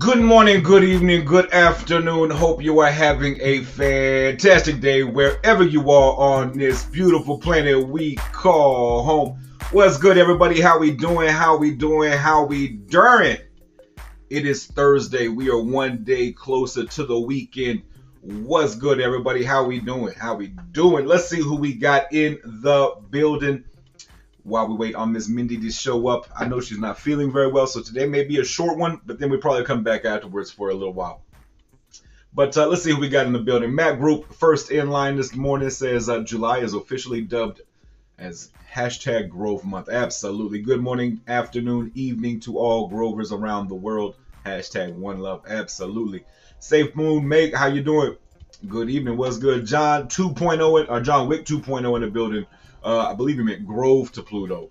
Good morning, good evening, good afternoon. Hope you are having a fantastic day wherever you are on this beautiful planet we call home. What's good, everybody? How we doing? How we doing? How we during? It is Thursday. We are one day closer to the weekend. What's good, everybody? How we doing? How we doing? Let's see who we got in the building. While we wait on Miss Mindy to show up, I know she's not feeling very well, so today may be a short one, but then we probably come back afterwards for a little while. But let's see who we got in the building. Matt Group, first in line this morning, says July is officially dubbed as hashtag Grove Month. Absolutely. Good morning, afternoon, evening to all Grovers around the world. Hashtag One Love. Absolutely. Safe Moon, Meg, how you doing? Good evening. What's good? John 2.0 or John Wick 2.0 in the building. I believe he meant Grove to Pluto.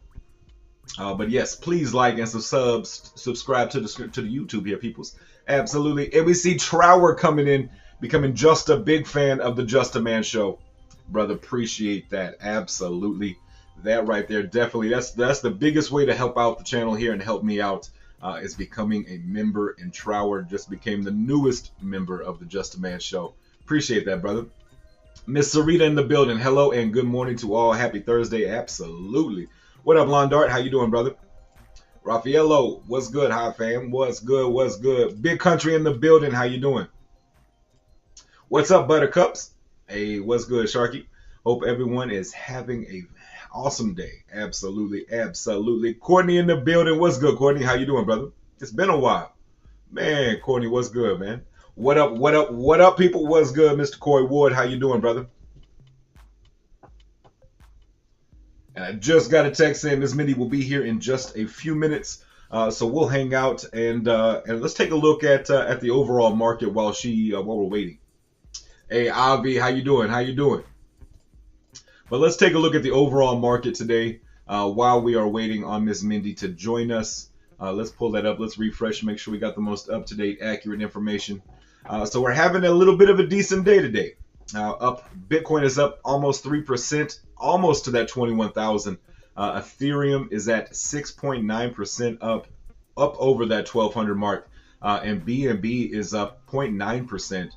But yes, please like and subscribe to the YouTube here, peoples. Absolutely. And we see Trower coming in, becoming just a big fan of the JustAman show. Brother, appreciate that. Absolutely. That right there, definitely. That's the biggest way to help out the channel here and help me out is becoming a member. And Trower just became the newest member of the JustAman show. Appreciate that, brother. Miss Sarita in the building. Hello and good morning to all. Happy Thursday. Absolutely. What up, Londart? How you doing, brother? Raffaello, what's good? Hi, fam. What's good? What's good? Big Country in the building. How you doing? What's up, Buttercups? Hey, what's good, Sharky? Hope everyone is having a awesome day. Absolutely. Absolutely. Courtney in the building. What's good, Courtney? How you doing, brother? It's been a while. Man, Courtney, what's good, man? What up, what up, what up, people? What's good, Mr. Corey Ward? How you doing, brother? And I just got a text saying Miss Mindy will be here in just a few minutes. So we'll hang out and let's take a look at the overall market while we're waiting. Hey, Avi, how you doing? How you doing? But let's take a look at the overall market today while we are waiting on Miss Mindy to join us. Let's pull that up. Let's refresh, make sure we got the most up-to-date, accurate information. So we're having a little bit of a decent day today. Bitcoin is up almost 3%, almost to that 21,000. Ethereum is at 6.9% up over that 1,200 mark. And BNB is up 0.9%,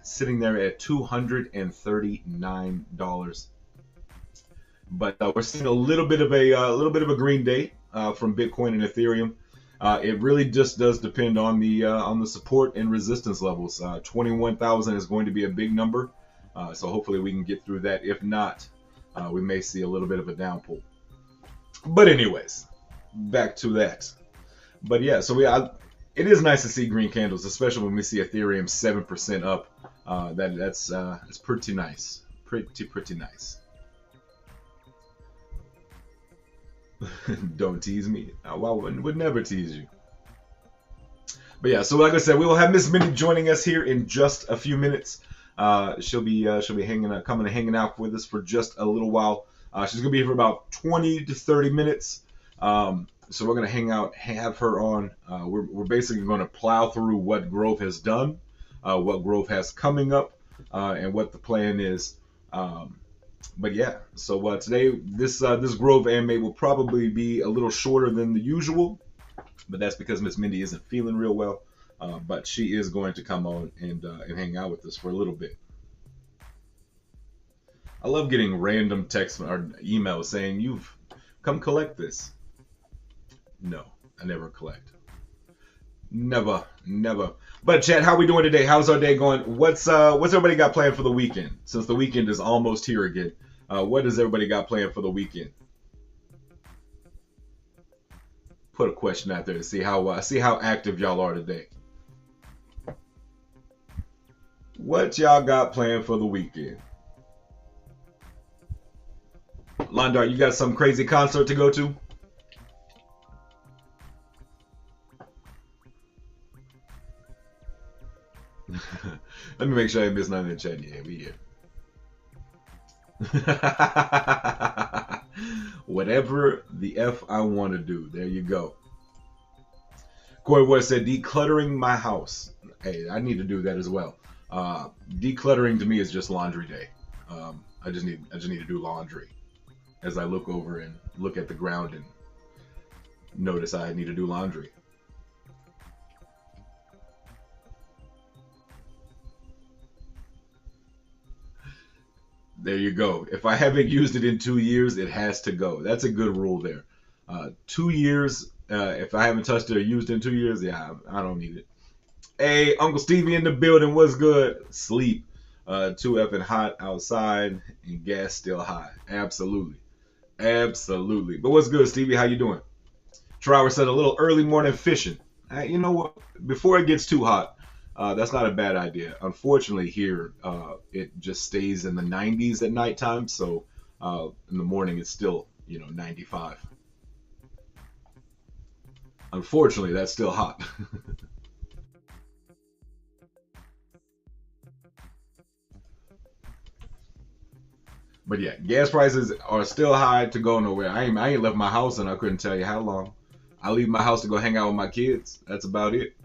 sitting there at $239. But we're seeing a little bit of a green day from Bitcoin and Ethereum. It really just does depend on the support and resistance levels. 21,000 is going to be a big number, so hopefully we can get through that. If not, we may see a little bit of a downpull. But anyways, back to that. But yeah, so it is nice to see green candles, especially when we see Ethereum 7% up. That's pretty nice, pretty nice. Don't tease me. I would never tease you. But yeah, so like I said, we will have Miss Mindy joining us here in just a few minutes. She'll be hanging out with us for just a little while. She's gonna be here for about 20 to 30 minutes. So we're gonna hang out, have her on. We're basically gonna plow through what Grove has done, what Grove has coming up, and what the plan is. But yeah, so today this Grove AMA will probably be a little shorter than the usual, but that's because Miss Mindy isn't feeling real well. But she is going to come on and hang out with us for a little bit. I love getting random texts or emails saying you've come collect this. No, I never collect. Never. But chat, how we doing today? How's our day going? What's everybody got planned for the weekend? Since the weekend is almost here again, what does everybody got planned for the weekend? Put a question out there to see how active y'all are today. What y'all got planned for the weekend? Londar, you got some crazy concert to go to? Let me make sure I didn't miss nothing in the chat. Yeah, we here. Whatever the F I want to do. There you go. Corey Ward said, decluttering my house. Hey, I need to do that as well. Decluttering to me is just laundry day. I just need to do laundry. As I look over and look at the ground and notice I need to do laundry. There you go. If I haven't used it in 2 years, it has to go. That's a good rule there. 2 years. If I haven't touched it or used it in 2 years, yeah, I don't need it. Hey, Uncle Stevie in the building. What's good? Sleep. Too effing hot outside and gas still high. Absolutely. Absolutely. But what's good, Stevie? How you doing? Trower said a little early morning fishing. You know what? Before it gets too hot, that's not a bad idea. Unfortunately, here it just stays in the 90s at nighttime, so in the morning it's still 95. Unfortunately, that's still hot. But yeah, gas prices are still high to go nowhere. I ain't left my house and I couldn't tell you how long. I leave my house to go hang out with my kids. That's about it.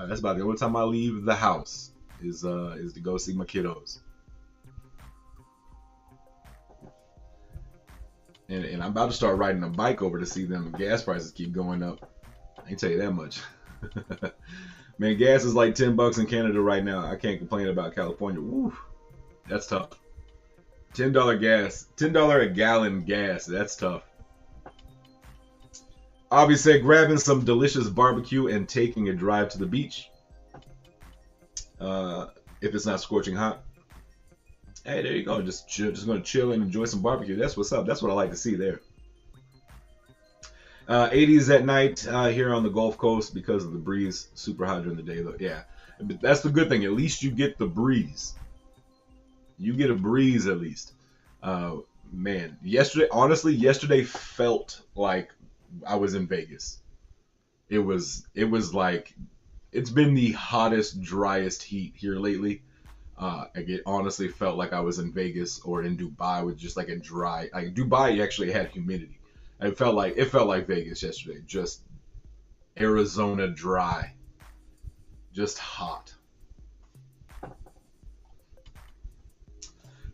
That's about the only time I leave the house is to go see my kiddos. And I'm about to start riding a bike over to see them. Gas prices keep going up. I can tell you that much. Man, gas is like $10 in Canada right now. I can't complain about California. Woo, that's tough. $10 gas, $10 a gallon gas. That's tough. Obvi said grabbing some delicious barbecue and taking a drive to the beach. If it's not scorching hot. Hey, there you go. Just gonna chill and enjoy some barbecue. That's what's up. That's what I like to see there. 80s at night here on the Gulf Coast because of the breeze. Super hot during the day though. Yeah, but that's the good thing. At least you get the breeze. You get a breeze at least. Man, yesterday felt like I was in Vegas. It was like it's been the hottest, driest heat here lately. It honestly felt like I was in Vegas or in Dubai with just like a dry. Like Dubai actually had humidity. It felt like Vegas yesterday. Just Arizona dry, just hot.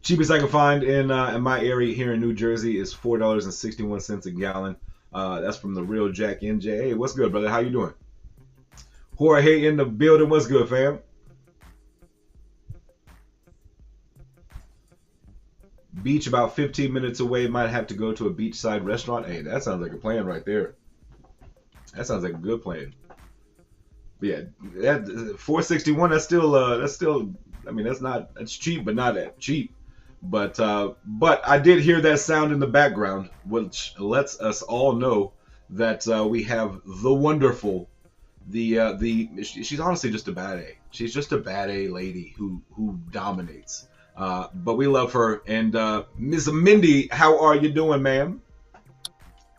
Cheapest I can find in my area here in New Jersey is $4.61 a gallon. That's from the real Jack NJ. Hey, what's good, brother? How you doing? Jorge in the building. What's good, fam? Beach about 15 minutes away. Might have to go to a beachside restaurant. Hey, that sounds like a plan right there. That sounds like a good plan. But yeah, that 461. That's still. I mean, that's cheap, but not that cheap. But I did hear that sound in the background, which lets us all know that we have the wonderful, she's honestly just a bad A. She's just a bad A lady who dominates. But we love her. And Ms. Mindy, how are you doing, ma'am?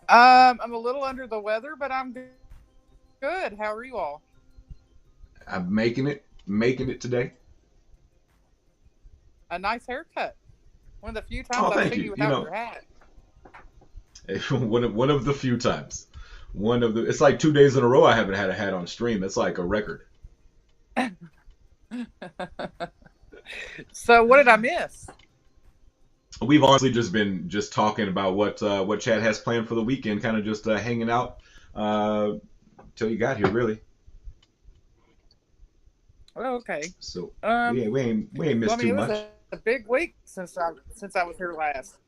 I'm a little under the weather, but I'm good. How are you all? I'm making it today. A nice haircut. One of the few times Oh, I've thank seen you. you You without know, your hat. one of the few times. It's like 2 days in a row I haven't had a hat on stream. It's like a record. So what did I miss? We've honestly just been talking about what Chad has planned for the weekend, kind of just hanging out till you got here, really. Oh, okay. So Um, we ain't well, I missed mean, too it was much. a big week since I was here last.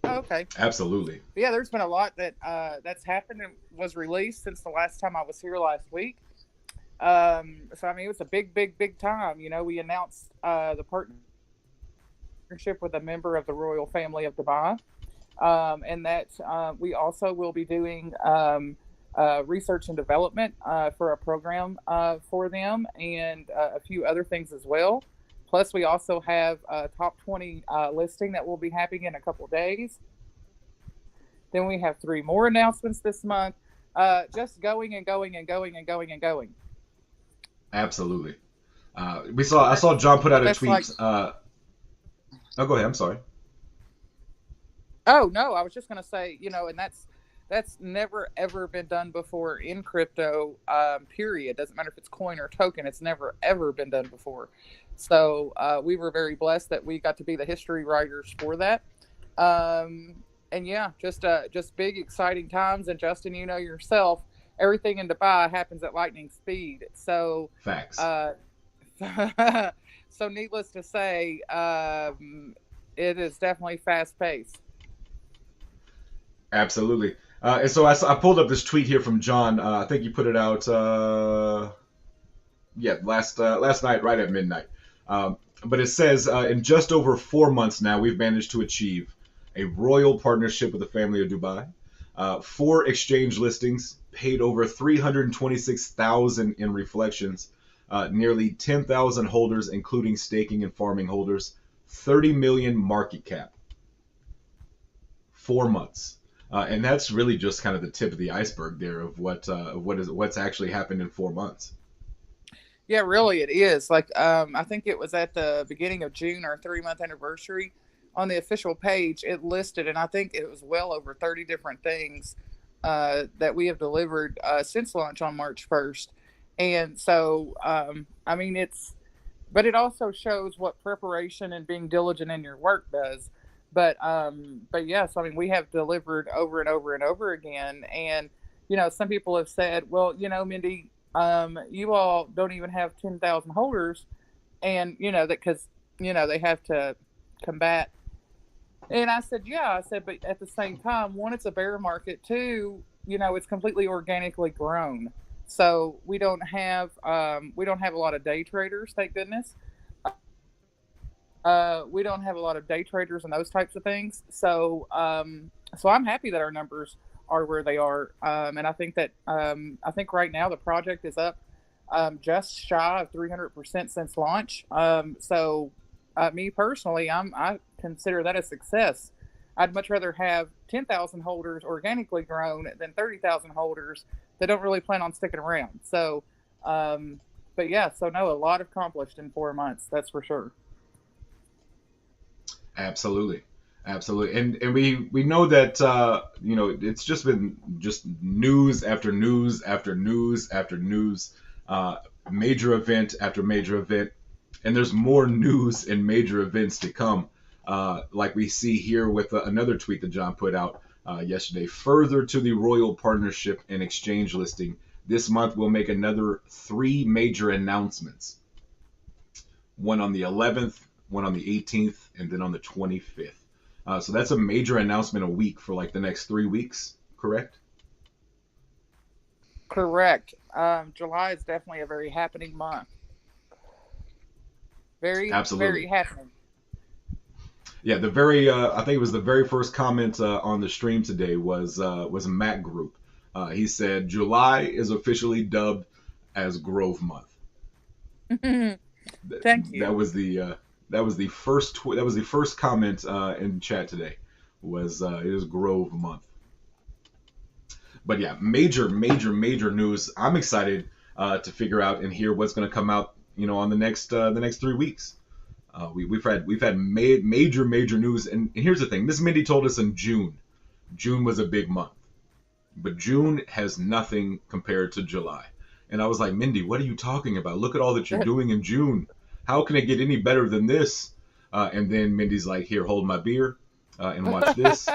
Oh, okay. Absolutely. But yeah, there's been a lot that's happened and was released since the last time I was here last week. So I mean, it was a big time. You know, we announced the partnership with a member of the royal family of Dubai, and that we also will be doing research and development for a program for them and a few other things as well. Plus, we also have a top 20 listing that will be happening in a couple of days. Then we have three more announcements this month. Just going and going and going and going and going. Absolutely. So I saw John put out a that's like, tweet. Oh, go ahead. I'm sorry. oh no, I was just going to say, and that's never ever been done before in crypto. Period. Doesn't matter if it's coin or token. It's never ever been done before. So we were very blessed that we got to be the history writers for that. And yeah, just big exciting times. And Justin, you know yourself, everything in Dubai happens at lightning speed. So Facts. uh, so needless to say, it is definitely fast paced. Absolutely. And so I pulled up this tweet here from John. I think you put it out, yeah, last night, right at midnight. But it says, in just over 4 months now, we've managed to achieve a royal partnership with the family of Dubai, 4 exchange listings, paid over 326,000 in reflections, nearly 10,000 holders, including staking and farming holders, 30 million market cap. 4 months. And that's really just kind of the tip of the iceberg there of what's actually happened in 4 months. Yeah, really, it is. Like, I think it was at the beginning of June, our 3 month anniversary. On the official page, it listed, and I think it was well over 30 different things that we have delivered since launch on March 1st. And so, I mean, but it also shows what preparation and being diligent in your work does. But yes, I mean, we have delivered over and over and over again. And, some people have said, well, Mindy, you all don't even have 10,000 holders, and that because they have to combat. And I said, yeah, I said, but at the same time, one, it's a bear market. Two, it's completely organically grown, so we don't have a lot of day traders, thank goodness. We don't have a lot of day traders and those types of things. So I'm happy that our numbers are where they are. And I think right now the project is up just shy of 300% since launch. Me personally, I consider that a success. I'd much rather have 10,000 holders organically grown than 30,000 holders that don't really plan on sticking around. But yeah, so no, a lot accomplished in 4 months, that's for sure. Absolutely, absolutely, and we know that it's just been just news after news after news after news, major event after major event, and there's more news and major events to come. Like we see here with another tweet that John put out yesterday. Further to the royal partnership and exchange listing, this month we'll make another 3 major announcements. One on the 11th, one on the 18th, and then on the 25th. So that's a major announcement a week for like the next 3 weeks, correct? Correct. July is definitely a very happening month. Very, very Absolutely. happening. Yeah, I think it was the very first comment on the stream today was Mac Group. He said July is officially dubbed as Grove Month. Thank you. That was the first comment in chat today was it is Grove Month. But yeah, major news. I'm excited to figure out and hear what's going to come out, on the next 3 weeks. We've had major news, and here's the thing. Miss Mindy told us in June. June was a big month, but June has nothing compared to July. And I was like, Mindy, what are you talking about? Look at all that you're doing in June. How can it get any better than this? And then Mindy's like, here, hold my beer and watch this.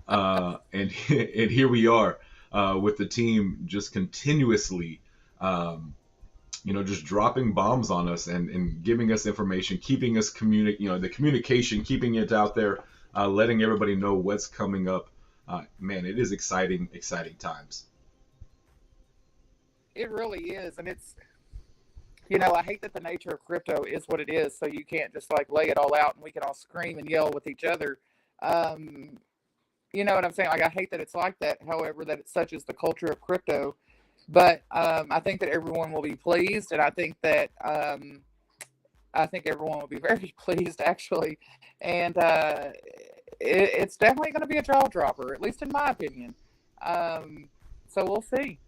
And and here we are with the team just continuously, just dropping bombs on us and giving us information, keeping us the communication, keeping it out there, letting everybody know what's coming up. Man, it is exciting times. It really is, and I hate that the nature of crypto is what it is. So you can't just like lay it all out, and we can all scream and yell with each other. Um, you know what I'm saying? Like, I hate that it's like that. However, that it's such as the culture of crypto. But I think that everyone will be pleased, and I think everyone will be very pleased actually, and it's definitely going to be a jaw dropper, at least in my opinion. So we'll see.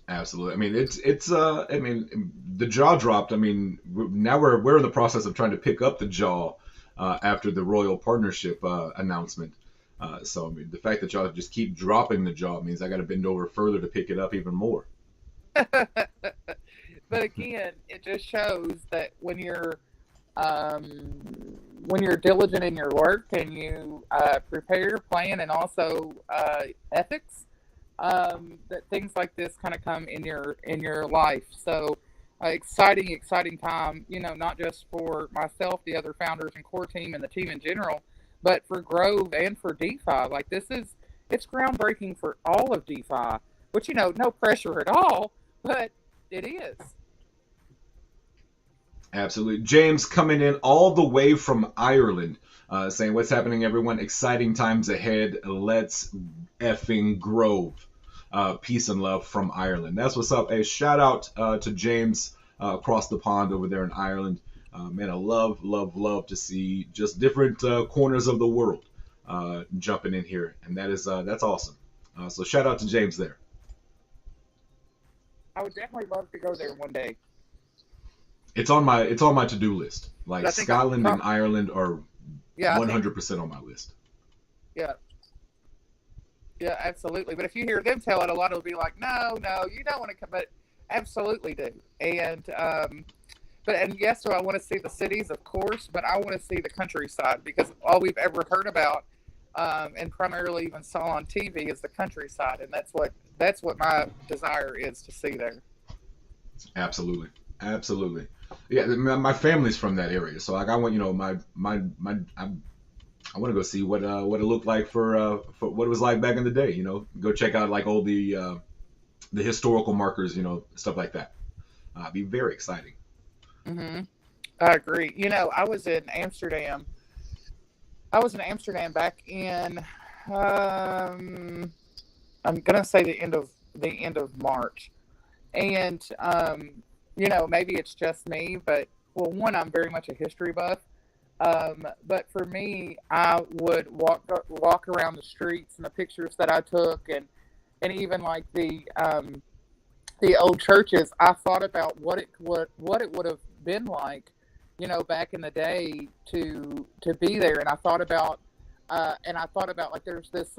Absolutely. I mean, I mean, the jaw dropped. I mean, now we're in the process of trying to pick up the jaw after the royal partnership announcement. So I mean, the fact that y'all just keep dropping the jaw means I got to bend over further to pick it up even more. But again, it just shows that um, when you're diligent in your work and you prepare, plan, and also ethics, that things like this kind of come in your life. So exciting time, not just for myself, the other founders and core team and the team in general, but for Grove and for DeFi. Like it's groundbreaking for all of DeFi, which, no pressure at all, but it is. Absolutely. James coming in all the way from Ireland, saying, what's happening, everyone? Exciting times ahead. Let's effing Grove. Peace and love from Ireland. That's what's up. A shout out to James across the pond over there in Ireland. Man, I love to see just different corners of the world jumping in here, and that's awesome. So shout out to James there. I would definitely love to go there one day. It's on my to-do list. Like Scotland and Ireland are 100% on my list. Yeah. Yeah, absolutely. But if you hear them tell it, a lot will be like, no, you don't want to come. But absolutely do. And yes, so I want to see the cities, of course, but I want to see the countryside, because all we've ever heard about, and primarily even saw on TV, is the countryside, and that's what my desire is to see there. Absolutely. Yeah, my family's from that area, so like I want, I want to go see what it looked like for what it was like back in the day. Go check out like all the historical markers, stuff like that. Be very exciting. Mm-hmm. I agree. I was in Amsterdam. Back in I'm gonna say the end of March, and maybe it's just me, but one, I'm very much a history buff. But for me, I would walk around the streets and the pictures that I took, and even like the old churches. I thought about what it would have been like, back in the day to be there, and I thought about like there's this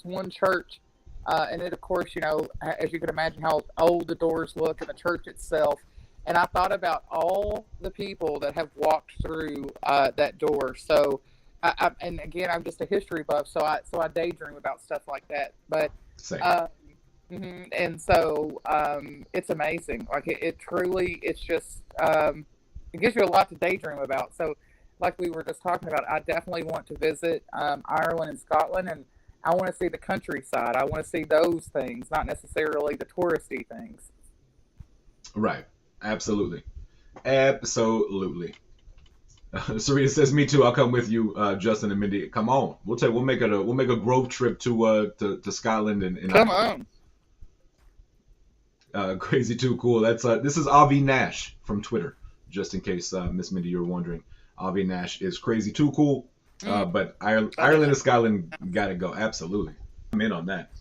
one church, and it, of course, as you can imagine how old the doors look and the church itself. And I thought about all the people that have walked through that door. So, and again, I'm just a history buff, so I daydream about stuff like that. But, and so it's amazing. Like it truly, it's just it gives you a lot to daydream about. So, like we were just talking about, I definitely want to visit Ireland and Scotland, and I want to see the countryside. I want to see those things, not necessarily the touristy things. Right. Absolutely. Sarita says, "Me too. I'll come with you, Justin and Mindy. Come on. We'll make a Grove trip to Scotland and come on. Crazy too cool. That's this is Avi Nash from Twitter, just in case Miss Mindy you're wondering. Avi Nash is crazy too cool. But Ireland and Scotland gotta go. Absolutely. I'm in on that.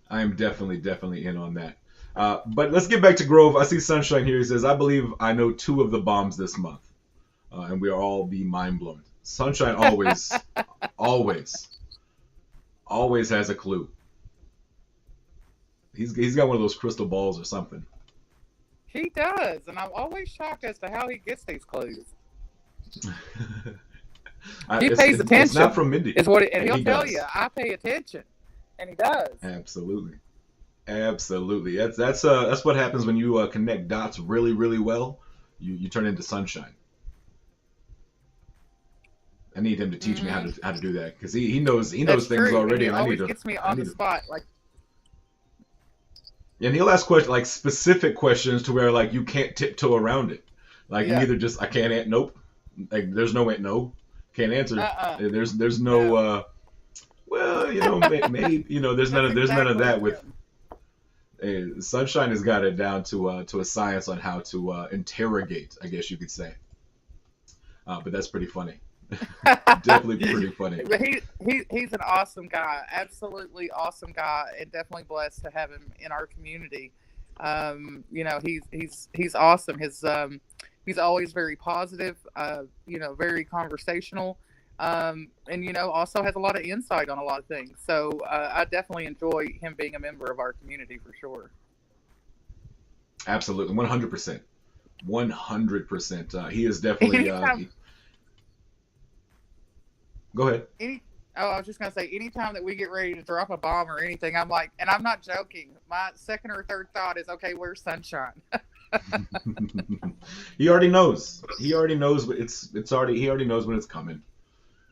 I am definitely in on that. But let's get back to Grove. I see Sunshine here. He says, I believe I know 2 of the bombs this month. And we are all be mind blown. Sunshine always has a clue. He's got one of those crystal balls or something. He does. And I'm always shocked as to how he gets these clues. He pays attention. It's not from Mindy. And he'll tell you, I pay attention. And he does. Absolutely. That's what happens when you connect dots really, really well. You turn into Sunshine. I need him to teach me how to do that, because he knows things true. already, and I need to. Gets me on the spot, like. And he'll ask questions, like specific questions, to where like you can't tiptoe around it. Like you either just I can't nope, like there's no can't answer. There's no well maybe there's none of that with. Sunshine has got it down to a science on how to interrogate, I guess you could say. But that's pretty funny. Definitely pretty funny. But he's an awesome guy, absolutely awesome guy, and definitely blessed to have him in our community. He's awesome. He's always very positive. Very conversational. And also has a lot of insight on a lot of things. So I definitely enjoy him being a member of our community for sure. Absolutely, 100%. 100%. He is definitely. Go ahead. Oh, I was just gonna say, anytime that we get ready to drop a bomb or anything, I'm like, and I'm not joking. My second or third thought is, okay, where's Sunshine? He already knows. He already knows. It's already. He already knows when it's coming.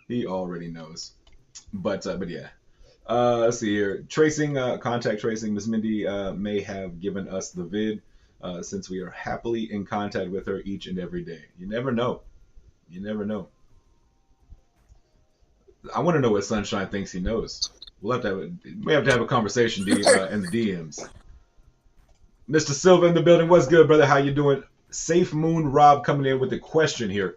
He already knows. But yeah. Let's see here. Tracing, contact tracing. Miss Mindy may have given us the vid, since we are happily in contact with her each and every day. You never know. You never know. I want to know what Sunshine thinks he knows. We have to have a conversation in the DMs. Mr. Silva in the building. What's good, brother? How you doing? Safe Moon Rob coming in with a question here.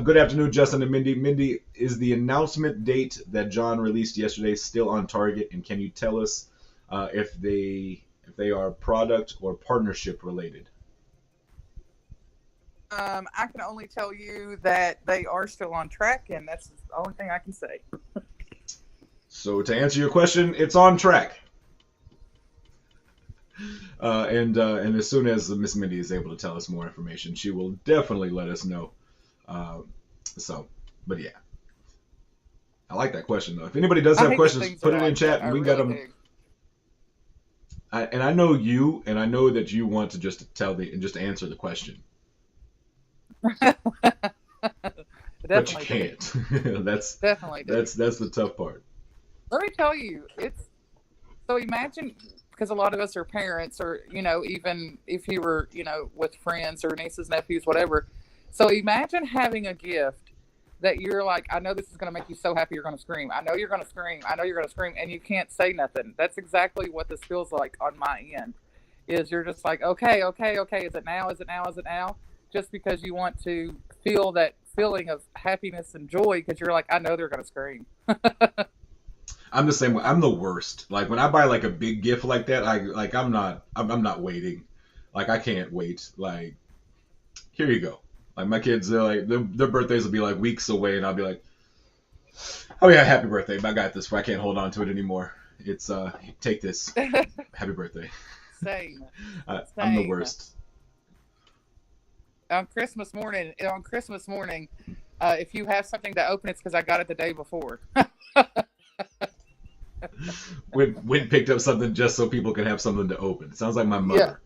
Good afternoon, Justin and Mindy. Mindy, is the announcement date that John released yesterday still on target? And can you tell us if they are product or partnership related? I can only tell you that they are still on track, and that's the only thing I can say. So to answer your question, it's on track. And as soon as Miss Mindy is able to tell us more information, she will definitely let us know. But yeah, I like that question though. If anybody does have questions, put it in chat, and we got them. And I know you, and I know that you want to just answer the question. But you can't. That's the tough part. Let me tell you, so imagine, because a lot of us are parents, or even if you were with friends or nieces, nephews, whatever. So imagine having a gift that you're like, I know this is going to make you so happy you're going to scream. I know you're going to scream. I know you're going to scream, and you can't say nothing. That's exactly what this feels like on my end. Is you're just like, okay. Is it now? Is it now? Is it now? Just because you want to feel that feeling of happiness and joy, because you're like, I know they're going to scream. I'm the same way. I'm the worst. Like when I buy like a big gift like that, I'm not waiting. Like I can't wait. Like here you go. Like my kids, they're like their birthdays will be like weeks away, and I'll be like, oh yeah, happy birthday. I got this. I can't hold on to it anymore. It's take this. Happy birthday. Same. I'm the worst. On Christmas morning, if you have something to open, it's because I got it the day before. Went picked up something just so people can have something to open. It sounds like my mother.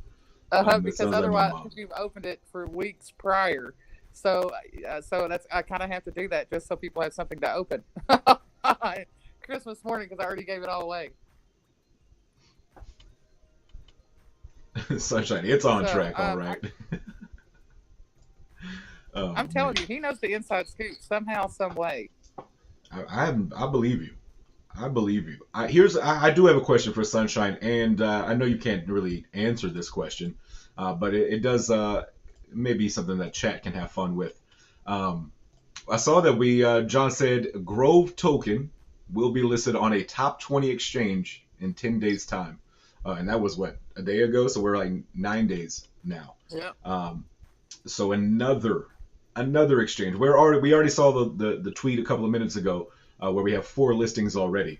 Yeah. Because otherwise, you've opened it for weeks prior. So that's, I kind of have to do that just so people have something to open. Christmas morning, because I already gave it all away. Sunshine, it's on track, all right. I'm telling you, he knows the inside scoop somehow, some way. I believe you. I believe you. I do have a question for Sunshine, and I know you can't really answer this question, but it does maybe something that chat can have fun with. I saw that John said Grove token will be listed on a top 20 exchange in 10 days time, and that was what, a day ago. So we're like 9 days now. Yeah. So another exchange. We already saw the tweet a couple of minutes ago where we have 4 listings already,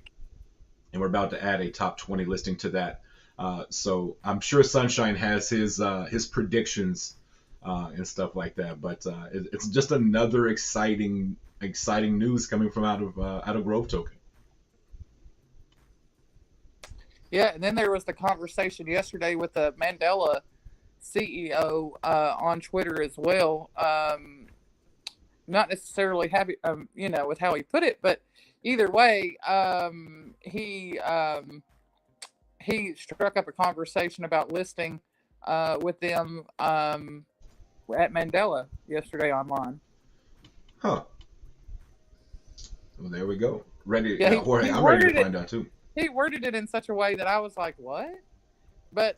and we're about to add a top 20 listing to that. So I'm sure Sunshine has his predictions and stuff like that. But it's just another exciting news coming from out of Grove Token. Yeah, and then there was the conversation yesterday with the Mandela CEO on Twitter as well. Not necessarily happy, with how he put it, but either way, he struck up a conversation about listing with them at Mandela yesterday online. Huh. Well, there we go. Ready? Yeah, Jorge, I'm ready to find out too. He worded it in such a way that I was like, "What?" But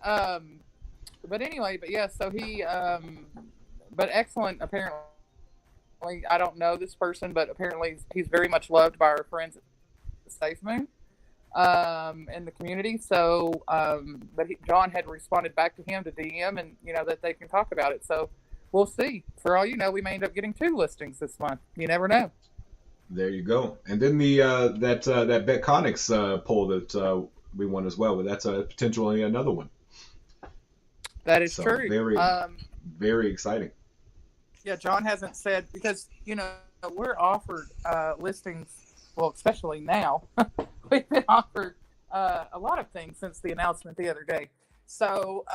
anyway, yeah. So he, but excellent. Apparently, I don't know this person, but apparently he's very much loved by our friends at Safe Moon in the community. So, but John had responded back to him to DM, and that they can talk about it. So we'll see. For all you know, we may end up getting 2 listings this month. You never know. There you go. And then the that Betconics poll that we won as well. But that's potentially another one. That is true. Very exciting. Yeah, John hasn't said, because we're offered listings well, especially now, we've been offered a lot of things since the announcement the other day. So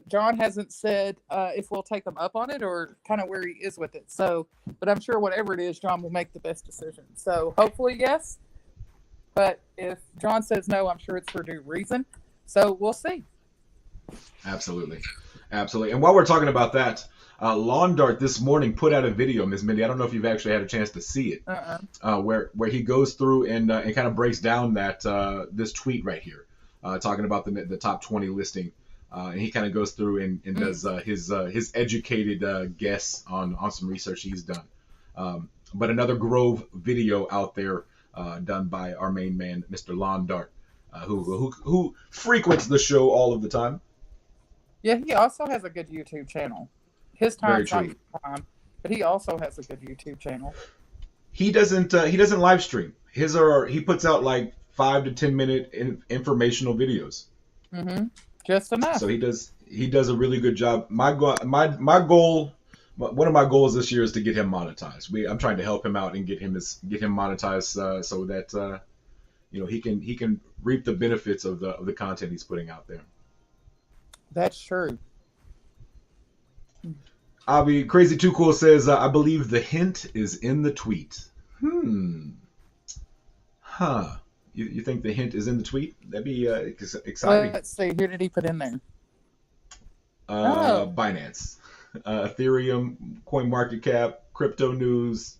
John hasn't said if we'll take him up on it or kind of where he is with it. So, but I'm sure whatever it is, John will make the best decision. So hopefully yes. But if John says no, I'm sure it's for due reason. So we'll see. Absolutely. Absolutely. And while we're talking about that, Lawn Dart this morning put out a video, Ms. Mindy. I don't know if you've actually had a chance to see it, where he goes through and kind of breaks down that this tweet right here, talking about the top 20 listing. And he kind of goes through and does his educated guess on some research he's done. But another Grove video out there done by our main man, Mr. Lawn Dart, who frequents the show all of the time. Yeah, he also has a good YouTube channel. His time's not time, but he also has a good YouTube channel. He doesn't live stream. He puts out like 5 to 10 minute informational videos. Mm-hmm. Just enough. So he does a really good job. My goal, one of my goals this year is to get him monetized. I'm trying to help him out and get him monetized so that he can reap the benefits of the content he's putting out there. That's true. Avi Crazy Too Cool says, I believe the hint is in the tweet. You think the hint is in the tweet? That'd be exciting. Let's see. Who did he put in there? Binance, Ethereum, CoinMarketCap, Crypto News,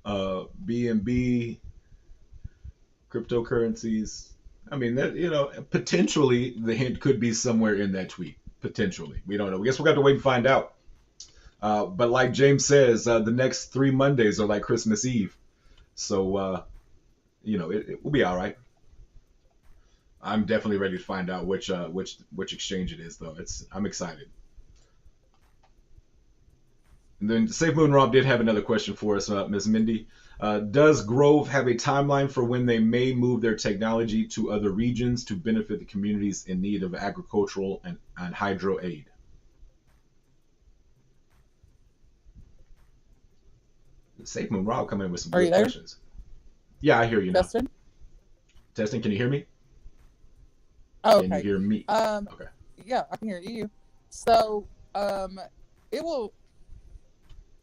BNB, cryptocurrencies. I mean, that potentially the hint could be somewhere in that tweet. Potentially, we don't know. I guess we'll have to wait and find out. But like James says, the next 3 Mondays are like Christmas Eve, so it will be all right. I'm definitely ready to find out which exchange it is, though. I'm excited. And then Safe Moon Rob did have another question for us, Ms. Mindy. Does Grove have a timeline for when they may move their technology to other regions to benefit the communities in need of agricultural and hydro aid? Safe Moon Rob coming in with some good questions. Yeah, I hear you now. Testing, can you hear me? Oh, okay. Can you hear me? Okay. Yeah, I can hear you. So, it will,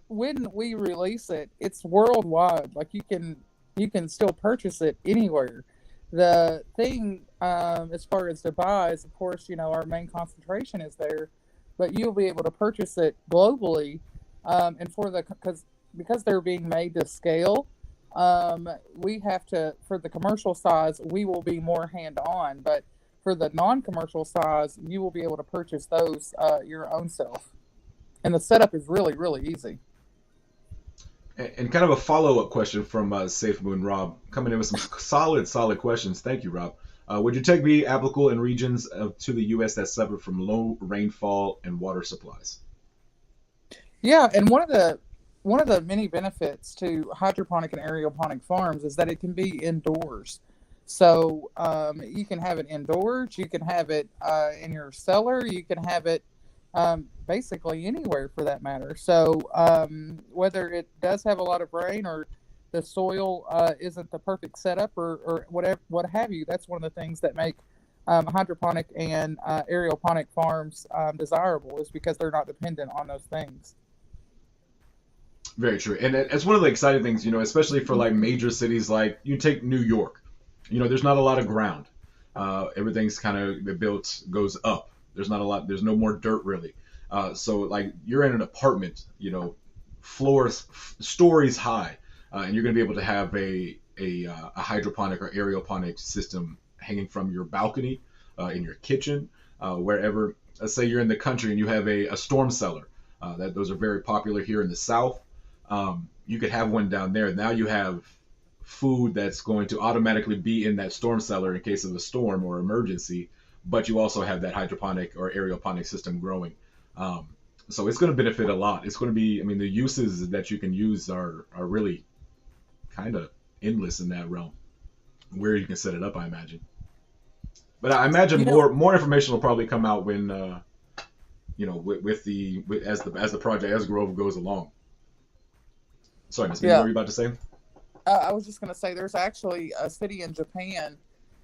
when we release it, it's worldwide. Like you can still purchase it anywhere. The thing, as far as Dubai is, of course, our main concentration is there, but you'll be able to purchase it globally. And because they're being made to scale, we have to, for the commercial size, we will be more hand-on, but for the non-commercial size, you will be able to purchase those your own self. And the setup is really, really easy. And kind of a follow-up question from Safe Moon Rob, coming in with some solid questions. Thank you, Rob. Would your tech be applicable in regions to the U.S. that suffer from low rainfall and water supplies? Yeah, and one of the many benefits to hydroponic and aeroponic farms is that it can be indoors. So you can have it indoors, you can have it in your cellar, you can have it basically anywhere for that matter. So whether it does have a lot of rain or the soil isn't the perfect setup or whatever, what have you, that's one of the things that make hydroponic and aeroponic farms desirable, is because they're not dependent on those things. Very true. And it's one of the exciting things, especially for like major cities, like you take New York, there's not a lot of ground. Everything's kind of built, goes up. There's no more dirt really. So like you're in an apartment, stories high, and you're going to be able to have a hydroponic or aeroponic system hanging from your balcony, in your kitchen, wherever. Let's say you're in the country and you have a storm cellar. Those are very popular here in the South. You could have one down there. Now you have food that's going to automatically be in that storm cellar in case of a storm or emergency, but you also have that hydroponic or aeroponic system growing. So it's going to benefit a lot. It's going to be, the uses that you can use are really kind of endless in that realm, where you can set it up, I imagine. But I imagine more information will probably come out when, as the project, as Grove goes along. Sorry, Ms. What were you about to say? I was just going to say there's actually a city in Japan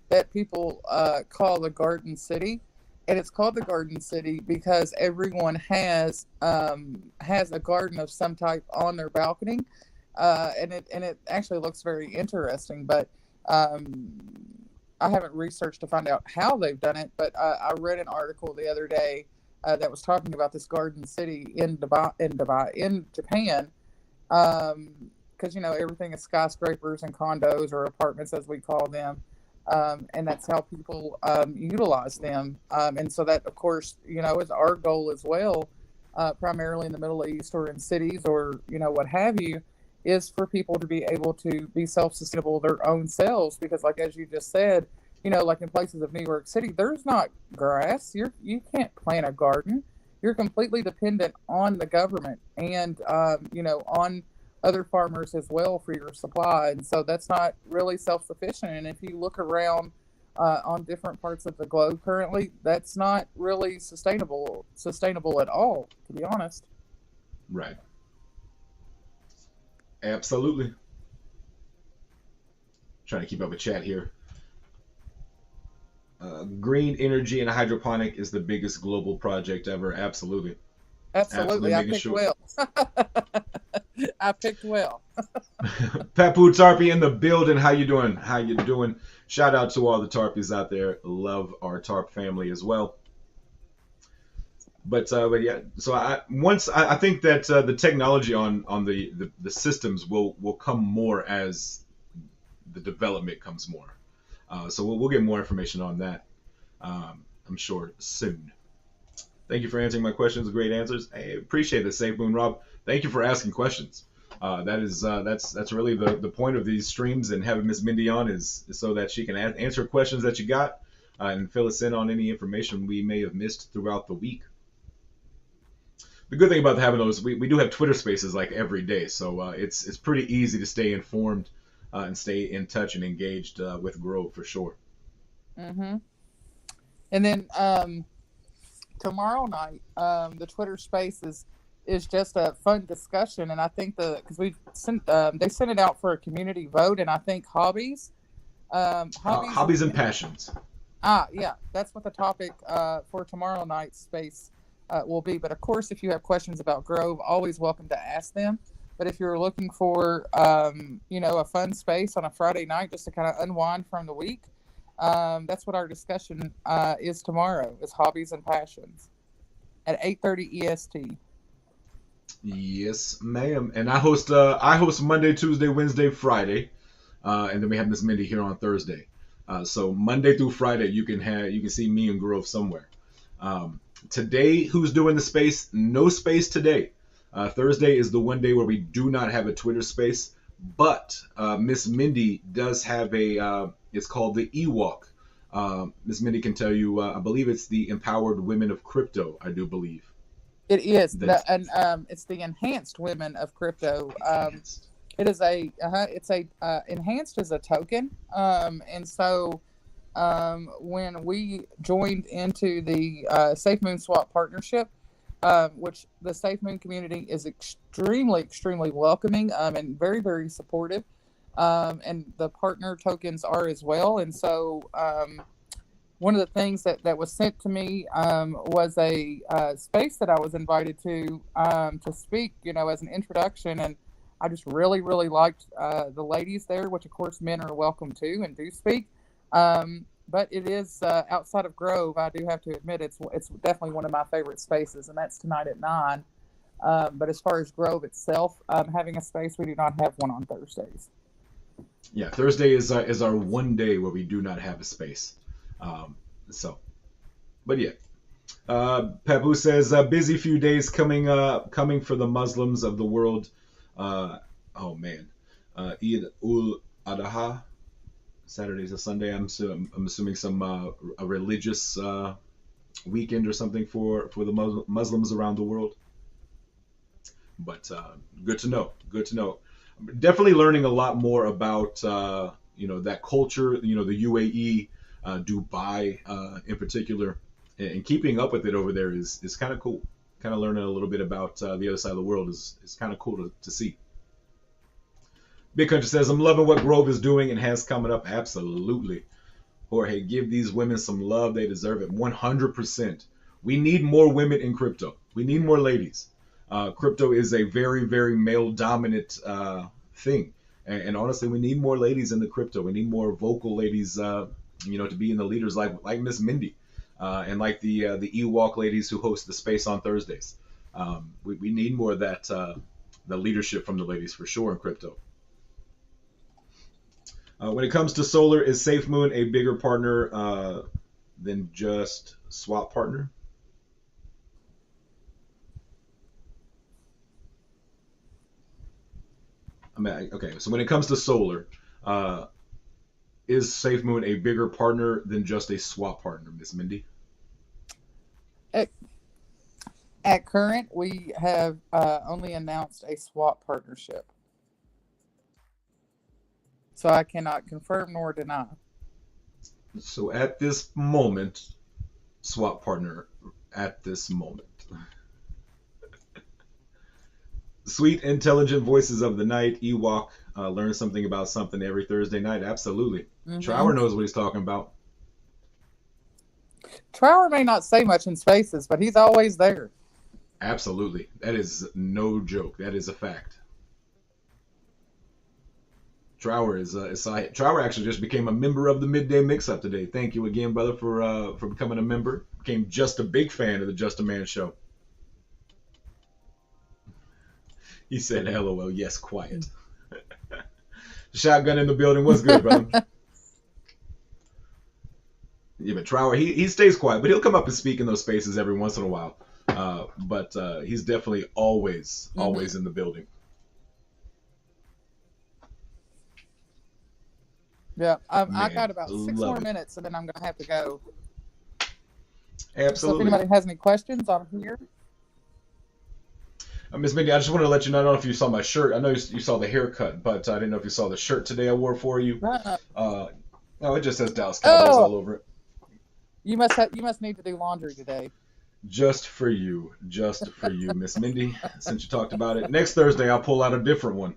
that people call the Garden City, and it's called the Garden City because everyone has a garden of some type on their balcony, and it actually looks very interesting. But I haven't researched to find out how they've done it. But I read an article the other day that was talking about this Garden City in Japan. Because everything is skyscrapers and condos or apartments as we call them, and that's how people utilize them. And so that, of course, is our goal as well, primarily in the Middle East or in cities or what have you, is for people to be able to be self-sustainable their own selves. Because, like as you just said, like in places of New York City, there's not grass. You can't plant a garden. You're completely dependent on the government and on other farmers as well for your supply, and so that's not really self-sufficient. And if you look around on different parts of the globe currently, that's not really sustainable at all, to be honest. Right. Absolutely. Trying to keep up with chat here. Green energy and hydroponic is the biggest global project ever. Absolutely. Absolutely. I picked well. I picked well. Papu Tarpy in the building. How you doing? How you doing? Shout out to all the Tarpies out there. Love our Tarp family as well. But yeah, so I think that the technology on the systems will come more as the development comes more. So we'll get more information on that, I'm sure, soon. Thank you for answering my questions. Great answers. I appreciate it, Safe Moon Rob. Thank you for asking questions. That's really the point of these streams and having Miss Mindy on is so that she can answer questions that you got and fill us in on any information we may have missed throughout the week. The good thing about having those, we do have Twitter Spaces like every day, so it's pretty easy to stay informed and stay in touch and engaged with Grove for sure. Mm-hmm. And then tomorrow night, the Twitter Space is just a fun discussion, and I think because we sent they sent it out for a community vote, and I think hobbies and passions. Yeah, that's what the topic for tomorrow night's space will be. But of course, if you have questions about Grove, always welcome to ask them. But if you're looking for a fun space on a Friday night just to kind of unwind from the week, that's what our discussion is tomorrow. Is hobbies and passions at 8:30 EST. Yes, ma'am. And I host Monday, Tuesday, Wednesday, Friday, and then we have Miss Mindy here on Thursday. So Monday through Friday, you can see me and Grove somewhere. Today, who's doing the space? No space today. Thursday is the one day where we do not have a Twitter space, but Miss Mindy does have it's called the E-Walk. Miss Mindy can tell you, I believe it's the Empowered Women of Crypto, I do believe. It is, it's the Enhanced Women of Crypto. It is enhanced as a token, and so when we joined into the Safe Moon Swap partnership, which the Safe Moon community is extremely, extremely welcoming and very, very supportive, and the partner tokens are as well. And so one of the things that was sent to me was a space that I was invited to speak, as an introduction. And I just really, really liked the ladies there, which of course men are welcome to and do speak. But it is outside of Grove. I do have to admit it's definitely one of my favorite spaces, and that's tonight at 9. But as far as Grove itself, having a space, we do not have one on Thursdays. Yeah, Thursday is our one day where we do not have a space. But yeah. Papu says, busy few days coming for the Muslims of the world. Eid ul-Adha. Saturday to Sunday. I'm assuming some a religious weekend or something for the Muslims around the world. But good to know. Good to know. Definitely learning a lot more about that culture. The UAE, Dubai in particular, and keeping up with it over there is kind of cool. Kind of learning a little bit about the other side of the world is kind of cool to see. Big Country says, I'm loving what Grove is doing and has coming up. Absolutely. Jorge, give these women some love. They deserve it. 100%. We need more women in crypto. We need more ladies. Crypto is a very, very male-dominant thing. And honestly, we need more ladies in the crypto. We need more vocal ladies, to be in the leaders like Miss Mindy and like the Ewok ladies who host the space on Thursdays. We need more of that, the leadership from the ladies for sure in crypto. When it comes to solar, is SafeMoon a bigger partner than just swap partner? I mean, okay, so when it comes to solar, is SafeMoon a bigger partner than just a swap partner, Miss Mindy? At current, we have only announced a swap partnership. So I cannot confirm nor deny. So at this moment, swap partner at this moment. Sweet, intelligent voices of the night. Ewok learn something about something every Thursday night. Absolutely. Mm-hmm. Trower knows what he's talking about. Trower may not say much in spaces, but he's always there. Absolutely. That is no joke. That is a fact. Trower Trower actually just became a member of the Midday Mix-Up today. Thank you again, brother, for becoming a member. Became just a big fan of the JustAman show. He said, LOL, yes, quiet. Shotgun in the building. What's good, brother? Yeah, but Trower, he stays quiet, but he'll come up and speak in those spaces every once in a while. But he's definitely always in the building. Yeah, I got about 6 more minutes, and then I'm going to have to go. Absolutely. So if anybody has any questions, I'm here. Miss Mindy, I just wanted to let you know, I don't know if you saw my shirt. I know you saw the haircut, but I didn't know if you saw the shirt today I wore for you. It just says Dallas Cowboys all over it. You must need to do laundry today. Just for you, Miss Mindy, since you talked about it. Next Thursday, I'll pull out a different one.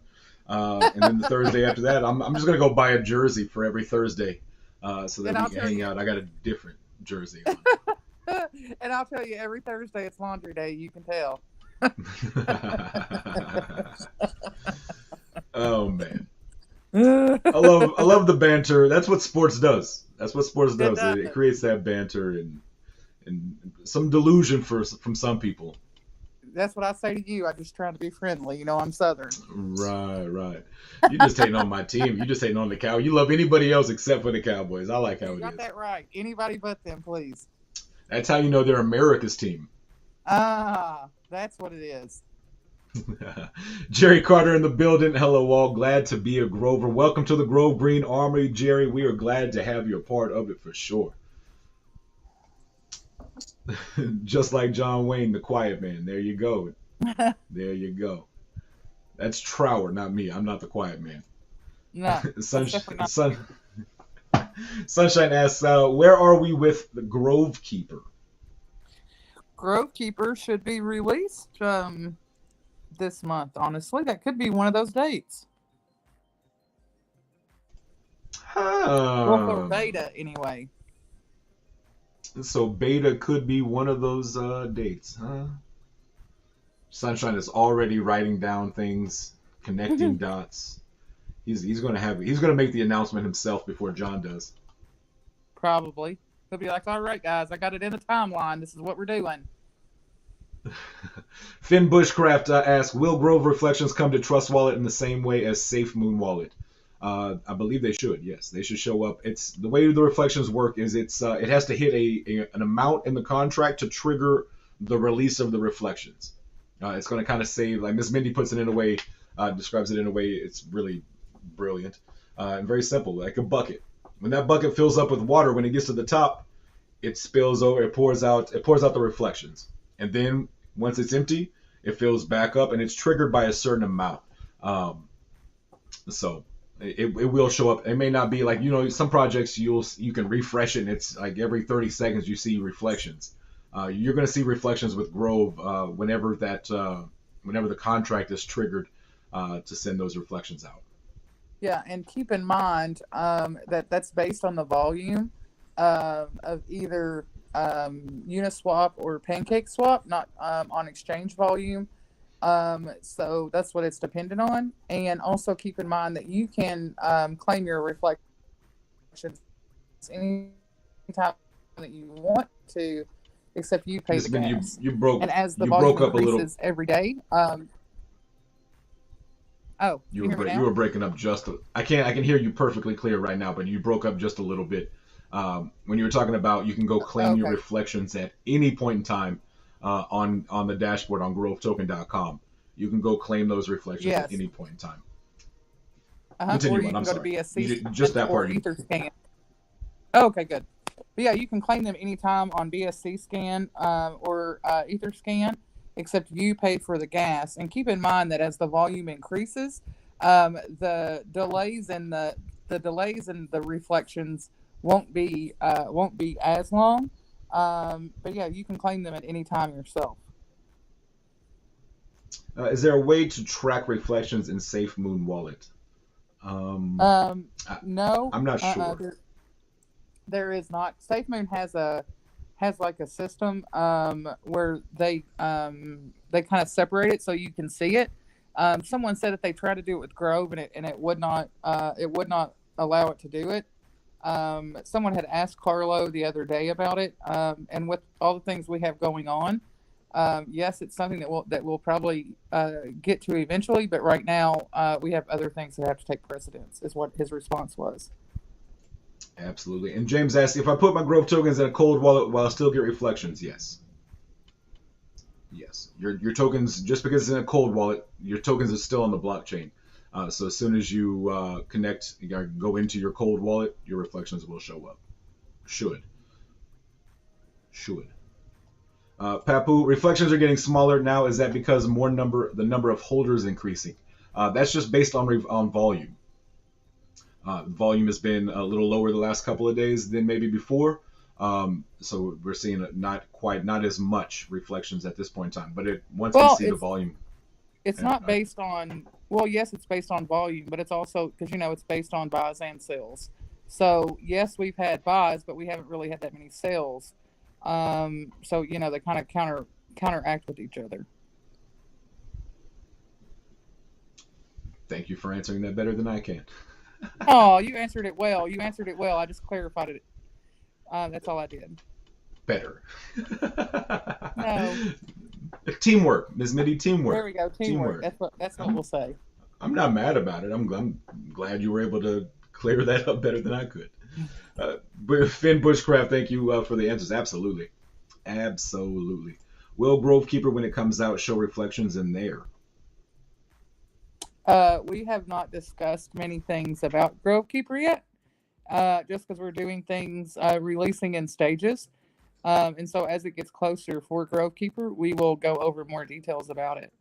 And then the Thursday after that, I'm just going to go buy a jersey for every Thursday so that we can hang out. I got a different jersey on. And I'll tell you, every Thursday it's laundry day. You can tell. Oh, man. I love the banter. That's what sports does. It creates that banter and some delusion from some people. That's what I say to you. I'm just trying to be friendly. I'm Southern. Right. You're just hating on my team. You're just hating on the Cowboys. You love anybody else except for the Cowboys. I like how it is. You got that right. Anybody but them, please. That's how you know they're America's team. That's what it is. Jerry Carter in the building. Hello, all. Glad to be a Grover. Welcome to the Grove Green Army, Jerry. We are glad to have you a part of it for sure. Just like John Wayne, the quiet man. There you go. There you go. That's Trower, not me. I'm not the quiet man. No. Sunshine asks, where are we with the Grove Keeper? Grove Keeper should be released this month, honestly. That could be one of those dates. Well, for beta, anyway. So beta could be one of those dates, huh? Sunshine is already writing down things, connecting dots. He's gonna make the announcement himself before John does. Probably. He'll be like, all right, guys, I got it in the timeline. This is what we're doing. Finn Bushcraft asks, will Grove Reflections come to Trust Wallet in the same way as SafeMoon Wallet? I believe they should. Yes, they should show up. It's the way the reflections work is it has to hit an amount in the contract to trigger the release of the reflections. It's going to kind of save, like Miss Mindy puts it in a way, describes it in a way. It's really brilliant and very simple, like a bucket. When that bucket fills up with water, when it gets to the top, it spills over. It pours out the reflections, and then once it's empty, it fills back up, and it's triggered by a certain amount. So. It will show up. It may not be like, some projects you can refresh it and it's like every 30 seconds you see reflections. You're going to see reflections with Grove whenever the contract is triggered to send those reflections out. Yeah, and keep in mind that that's based on the volume of either Uniswap or Pancake Swap, not on exchange volume. So that's what it's dependent on. And also keep in mind that you can claim your reflections anytime that you want to, except you pay Miss the Mindy, gas. you And broke as the you volume broke up a little. increases every day, oh, can you hear me You now? were breaking up just. I can hear you perfectly clear right now, but you broke up just a little bit. When you were talking about you can go claim your Okay. reflections at any point in time on the dashboard on GroveToken.com. You can go claim those reflections at Yes. any point in time. Or Continue you on. can I'm go to sorry. BSC Just that or part. You, EtherScan. Oh, okay, good. But yeah, you can claim them anytime on BSC scan or EtherScan, except you pay for the gas. And keep in mind that as the volume increases, the delays and the delays and the reflections won't be as long. But yeah, you can claim them at any time yourself. is there a way to track reflections in SafeMoon Wallet? Um, Um, I, no, I'm not uh-uh, sure. there is not. SafeMoon has like a system where they kind of separate it so you can see it. Someone said that they tried to do it with Grove and it would not allow it to do it. Someone had asked Carlo the other day about it, and with all the things we have going on, yes, it's something that we'll probably get to eventually. But right now, we have other things that have to take precedence. Is what his response was. Absolutely. And James asked if I put my Grove tokens in a cold wallet, will I still get reflections? Yes. Yes. Your tokens, just because it's in a cold wallet, your tokens are still on the blockchain. So as soon as you connect, you go into your cold wallet, your reflections will show up. Should. Should. Papu, reflections are getting smaller now. Is that because the number of holders increasing? That's just based on volume. Volume has been a little lower the last couple of days than maybe before. So we're seeing not as much reflections at this point in time. But once we Well, see the volume, it's not based on, well, yes, it's based on volume, but it's also because it's based on buys and sales. So yes, we've had buys, but we haven't really had that many sales. So they kind of counteract with each other. thank you for answering that better than I can. Oh, you answered it well. You answered it well. I just clarified it. That's all I did. Better. No, Teamwork, Ms. Mitty, there teamwork. we go. Teamwork. Teamwork. That's what I'm we'll say. I'm not mad about it. I'm glad you were able to clear that up better than I could. Finn Bushcraft, thank you for the answers. Absolutely. Absolutely. Will Grovekeeper, when it comes out, show reflections in there? We have not discussed many things about Grovekeeper yet, just because we're doing things releasing in stages. And so as it gets closer for Grovekeeper, we will go over more details about it.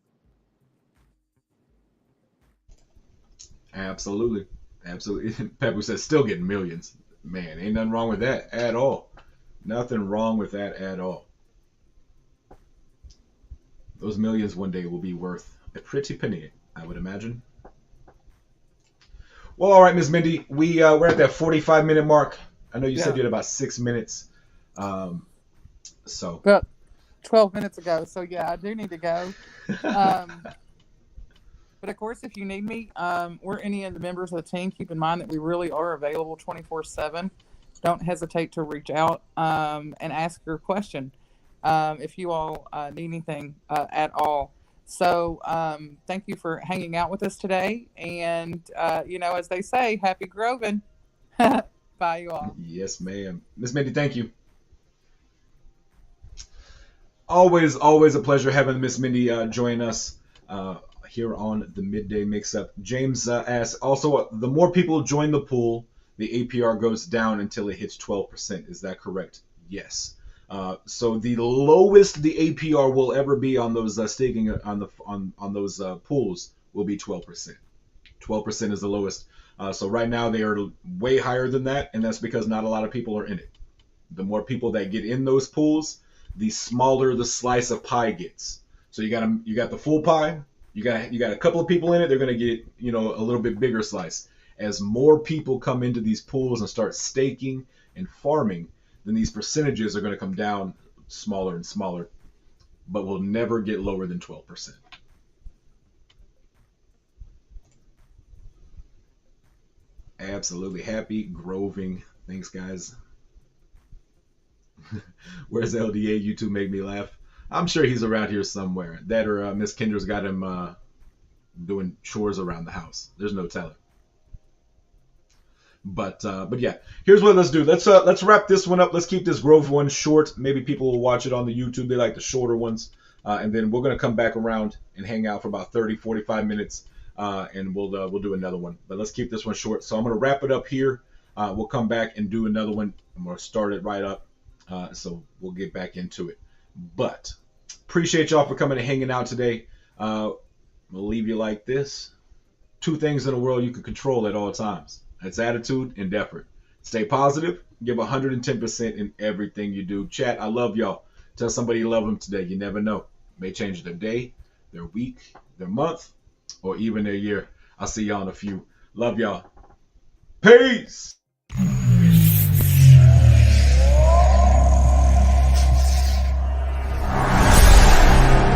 Absolutely. Absolutely. Pepper says still getting millions. Man, ain't nothing wrong with that at all. Nothing wrong with that at all. Those millions one day will be worth a pretty penny, I would imagine. Well, all right, Miss Mindy, we're at that 45-minute mark. I know you said Yeah. you had about 6 minutes. Um, so About 12 minutes ago. So yeah, I do need to go. Um, but of course, if you need me, or any of the members of the team, keep in mind that we really are available 24/7. Don't hesitate to reach out and ask your question if you all need anything at all. So thank you for hanging out with us today. And, as they say, happy groving. Bye, you all. yes, ma'am. Miss Mindy, thank you. Always a pleasure having Miss Mindy join us here on the Midday Mix-Up. James asks, also, the more people join the pool, the APR goes down until it hits 12%. Is that correct? Yes. So the lowest the APR will ever be on those staking on those pools will be 12%. 12% is the lowest. So right now they are way higher than that, and that's because not a lot of people are in it. The more people that get in those pools, the smaller the slice of pie gets. So you got the full pie. You got a couple of people in it. They're gonna get a little bit bigger slice. As more people come into these pools and start staking and farming, then these percentages are going to come down smaller and smaller, but will never get lower than 12%. Absolutely. Happy groving. Thanks, guys. Where's LDA? You two make me laugh. I'm sure he's around here somewhere. That or Miss Kendra's got him doing chores around the house. There's no telling. But yeah, here's what let's do. Let's wrap this one up. Let's keep this Grove one short. Maybe people will watch it on the YouTube. They like the shorter ones. And then we're gonna come back around and hang out for about 30, 45 minutes, and we'll do another one. But let's keep this one short. So I'm gonna wrap it up here. We'll come back and do another one. I'm gonna start it right up. So we'll get back into it. But appreciate y'all for coming and hanging out today. We'll leave you like this. 2 things in the world you can control at all times. That's attitude and effort. Stay positive. Give 110% in everything you do. Chat, I love y'all. Tell somebody you love them today. You never know. It may change their day, their week, their month, or even their year. I'll see y'all in a few. Love y'all. Peace.